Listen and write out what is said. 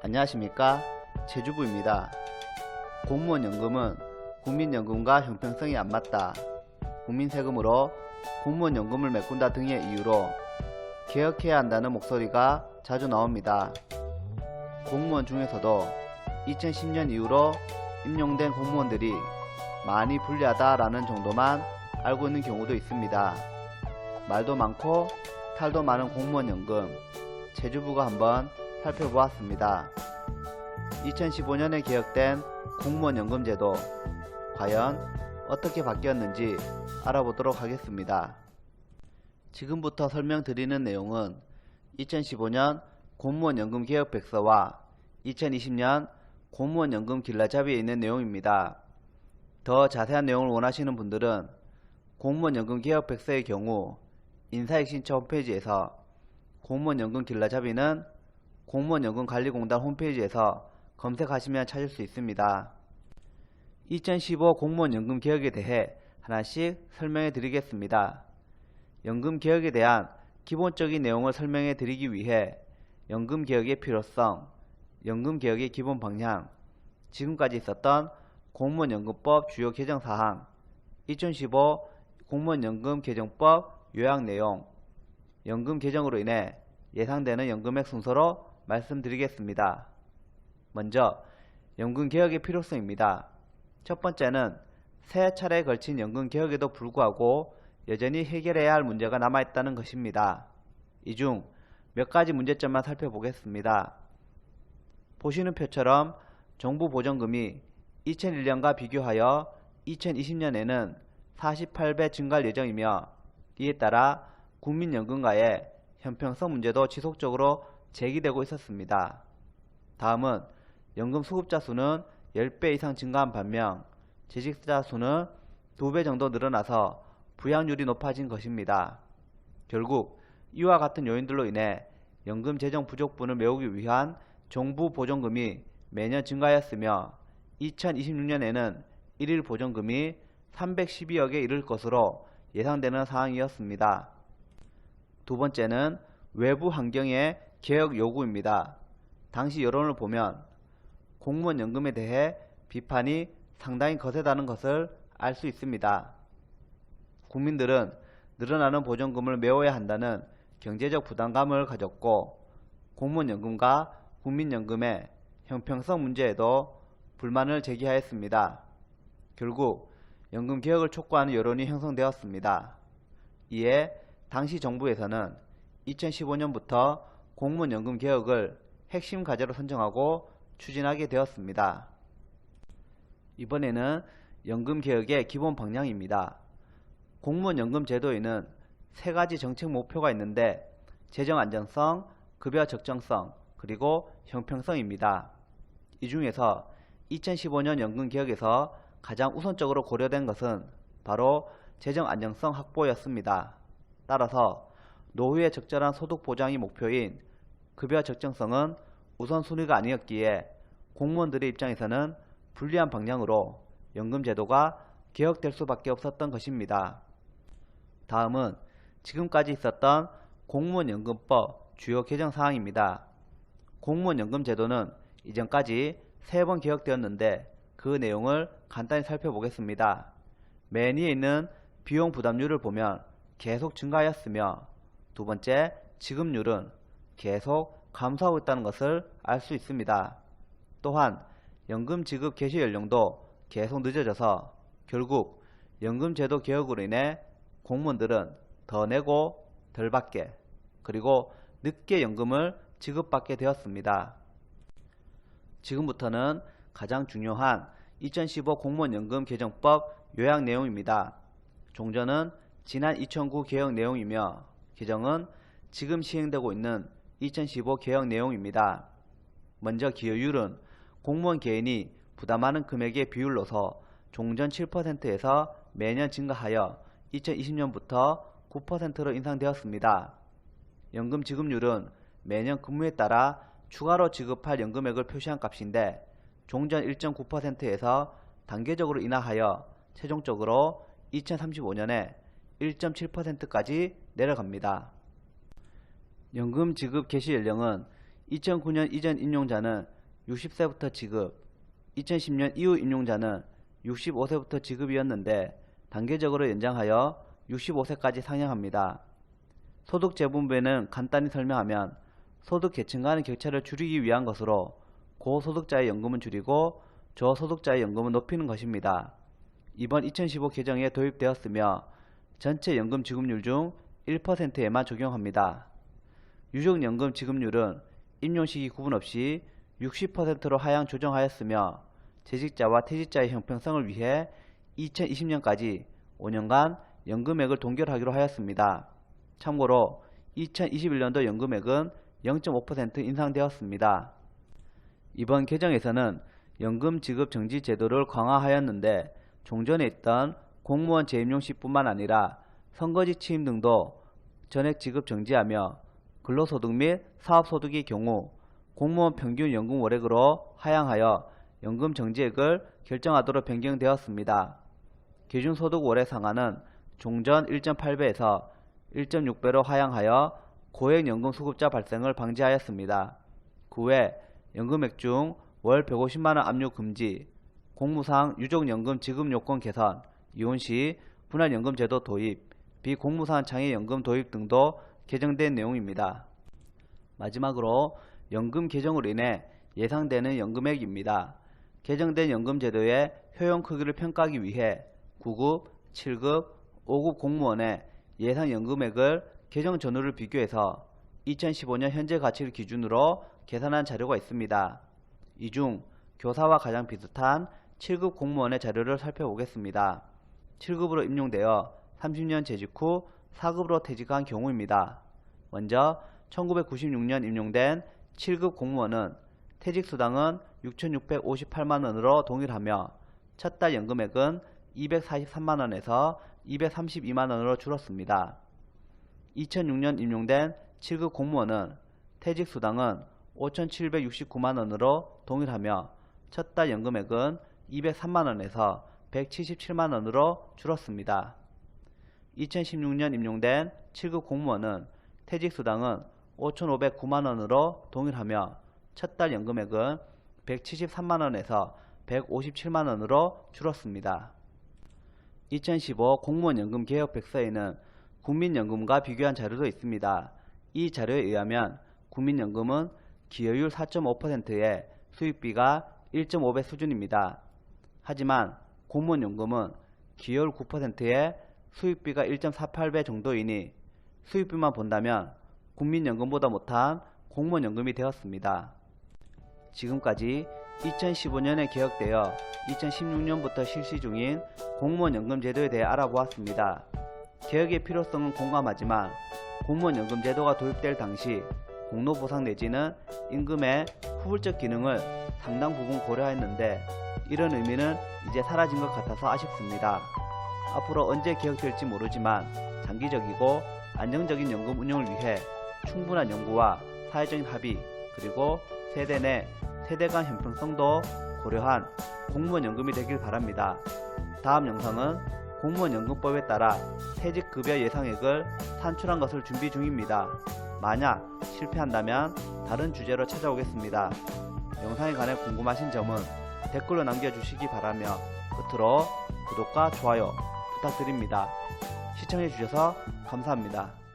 안녕하십니까, 최주부입니다. 공무원 연금은 국민연금과 형평성이 안 맞다, 국민세금으로 공무원 연금을 메꾼다 등의 이유로 개혁해야 한다는 목소리가 자주 나옵니다. 공무원 중에서도 2010년 이후로 임용된 공무원들이 많이 불리하다라는 정도만 알고 있는 경우도 있습니다. 말도 많고 탈도 많은 공무원 연금, 최주부가 한번 살펴보았습니다. 2015년에 개혁된 공무원 연금제도, 과연 어떻게 바뀌었는지 알아보도록 하겠습니다. 지금부터 설명드리는 내용은 2015년 공무원 연금 개혁 백서와 2020년 공무원 연금 길라잡이에 있는 내용입니다. 더 자세한 내용을 원하시는 분들은 공무원 연금 개혁 백서의 경우 인사혁신처 홈페이지에서, 공무원 연금 길라잡이는 공무원 연금 관리공단 홈페이지에서 검색하시면 찾을 수 있습니다. 2015 공무원 연금 개혁에 대해 하나씩 설명해 드리겠습니다. 연금 개혁에 대한 기본적인 내용을 설명해 드리기 위해 연금 개혁의 필요성, 연금 개혁의 기본 방향, 지금까지 있었던 공무원 연금법 주요 개정 사항, 2015 공무원 연금 개정법 요약 내용, 연금 개정으로 인해 예상되는 연금액 순서로 말씀드리겠습니다. 먼저 연금 개혁의 필요성입니다. 첫 번째는 세 차례에 걸친 연금 개혁에도 불구하고 여전히 해결해야 할 문제가 남아있다는 것입니다. 이 중 몇 가지 문제점만 살펴보겠습니다. 보시는 표처럼 정부 보전금이 2001년과 비교하여 2020년에는 48배 증가할 예정이며, 이에 따라 국민연금과의 형평성 문제도 지속적으로 제기되고 있었습니다. 다음은 연금 수급자 수는 10배 이상 증가한 반면 재직자 수는 2배 정도 늘어나서 부양률이 높아진 것입니다. 결국 이와 같은 요인들로 인해 연금 재정 부족분을 메우기 위한 정부 보전금이 매년 증가하였으며 2026년에는 1일 보전금이 312억에 이를 것으로 예상되는 상황이었습니다. 두 번째는 외부 환경의 개혁 요구입니다. 당시 여론을 보면 공무원 연금에 대해 비판이 상당히 거세다는 것을 알 수 있습니다. 국민들은 늘어나는 보전금을 메워야 한다는 경제적 부담감을 가졌고, 공무원 연금과 국민연금의 형평성 문제에도 불만을 제기하였습니다. 결국 연금 개혁을 촉구하는 여론이 형성되었습니다. 이에 당시 정부에서는 2015년부터 공무원 연금 개혁을 핵심 과제로 선정하고 추진하게 되었습니다. 이번에는 연금 개혁의 기본 방향입니다. 공무원 연금 제도에는 세 가지 정책 목표가 있는데, 재정 안정성, 급여 적정성, 그리고 형평성입니다. 이 중에서 2015년 연금 개혁에서 가장 우선적으로 고려된 것은 바로 재정 안정성 확보였습니다. 따라서 노후의 적절한 소득 보장이 목표인 급여 적정성은 우선순위가 아니었기에 공무원들의 입장에서는 불리한 방향으로 연금 제도가 개혁될 수밖에 없었던 것입니다. 다음은 지금까지 있었던 공무원 연금법 주요 개정 사항입니다. 공무원 연금 제도는 이전까지 3번 개혁되었는데 그 내용을 간단히 살펴보겠습니다. 맨 위에 있는 비용 부담률을 보면 계속 증가하였으며, 두 번째 지급률은 계속 감소하고 있다는 것을 알 수 있습니다. 또한 연금 지급 개시 연령도 계속 늦어져서 결국 연금제도 개혁으로 인해 공무원들은 더 내고 덜 받게, 그리고 늦게 연금을 지급받게 되었습니다. 지금부터는 가장 중요한 2015 공무원 연금 개정법 요약 내용입니다. 종전은 지난 2009 개혁 내용이며 개정은 지금 시행되고 있는 2015 개혁 내용입니다. 먼저 기여율은 공무원 개인이 부담하는 금액의 비율로서 종전 7%에서 매년 증가하여 2020년부터 9%로 인상되었습니다. 연금 지급률은 매년 근무에 따라 추가로 지급할 연금액을 표시한 값인데, 종전 1.9%에서 단계적으로 인하하여 최종적으로 2035년에 1.7%까지 내려갑니다. 연금 지급 개시 연령은 2009년 이전 인용자는 60세부터 지급, 2010년 이후 임용자는 65세부터 지급이었는데 단계적으로 연장하여 65세까지 상향합니다. 소득재분배는 간단히 설명하면 소득 계층 간의 격차를 줄이기 위한 것으로 고소득자의 연금은 줄이고 저소득자의 연금은 높이는 것입니다. 이번 2015 개정에 도입되었으며 전체 연금 지급률 중 1%에만 적용합니다. 유족연금 지급률은 임용시기 구분 없이 60%로 하향 조정하였으며 재직자와 퇴직자의 형평성을 위해 2020년까지 5년간 연금액을 동결하기로 하였습니다. 참고로 2021년도 연금액은 0.5% 인상되었습니다. 이번 개정에서는 연금 지급 정지 제도를 강화하였는데 종전에 있던 공무원 재임용 시뿐만 아니라 선거직 취임 등도 전액 지급 정지하며 근로소득 및 사업소득의 경우 공무원 평균 연금 월액으로 하향하여 연금 정지액을 결정하도록 변경되었습니다. 기준소득 월액 상한은 종전 1.8배에서 1.6배로 하향하여 고액 연금 수급자 발생을 방지하였습니다. 그 외 연금액 중 월 150만원 압류 금지, 공무상 유족연금 지급 요건 개선, 이혼시 분할연금 제도 도입, 비공무상 장애연금 도입 등도 개정된 내용입니다. 마지막으로 연금 개정으로 인해 예상되는 연금액입니다. 개정된 연금제도의 효용 크기를 평가하기 위해 9급, 7급, 5급 공무원의 예상 연금액을 개정 전후를 비교해서 2015년 현재 가치를 기준으로 계산한 자료가 있습니다. 이 중 교사와 가장 비슷한 7급 공무원의 자료를 살펴보겠습니다. 7급으로 임용되어 30년 재직 후 4급으로 퇴직한 경우입니다. 먼저 1996년 임용된 7급 공무원은 퇴직수당은 6,658만원으로 동일하며 첫 달 연금액은 243만원에서 232만원으로 줄었습니다. 2006년 임용된 7급 공무원은 퇴직수당은 5,769만원으로 동일하며 첫 달 연금액은 203만원에서 177만원으로 줄었습니다. 2016년 임용된 7급 공무원은 퇴직수당은 5,509만원으로 동일하며 첫 달 연금액은 173만원에서 157만원으로 줄었습니다. 2015 공무원 연금 개혁 백서에는 국민연금과 비교한 자료도 있습니다. 이 자료에 의하면 국민연금은 기여율 4.5%에 수입비가 1.5배 수준입니다. 하지만 공무원연금은 기여율 9%에 수입비가 1.48배 정도이니 수입비만 본다면 국민연금보다 못한 공무원연금이 되었습니다. 지금까지 2015년에 개혁되어 2016년부터 실시 중인 공무원연금 제도에 대해 알아보았습니다. 개혁의 필요성은 공감하지만 공무원연금 제도가 도입될 당시 공로보상 내지는 임금의 후불적 기능을 상당 부분 고려했는데 이런 의미는 이제 사라진 것 같아서 아쉽습니다. 앞으로 언제 개혁될지 모르지만 장기적이고 안정적인 연금 운영을 위해 충분한 연구와 사회적인 합의 그리고 세대 내 세대 간 형평성도 고려한 공무원연금이 되길 바랍니다. 다음 영상은 공무원연금법에 따라 퇴직급여 예상액을 산출한 것을 준비 중입니다. 만약 실패한다면 다른 주제로 찾아오겠습니다. 영상에 관해 궁금하신 점은 댓글로 남겨주시기 바라며 끝으로 구독과 좋아요 부탁드립니다. 시청해주셔서 감사합니다.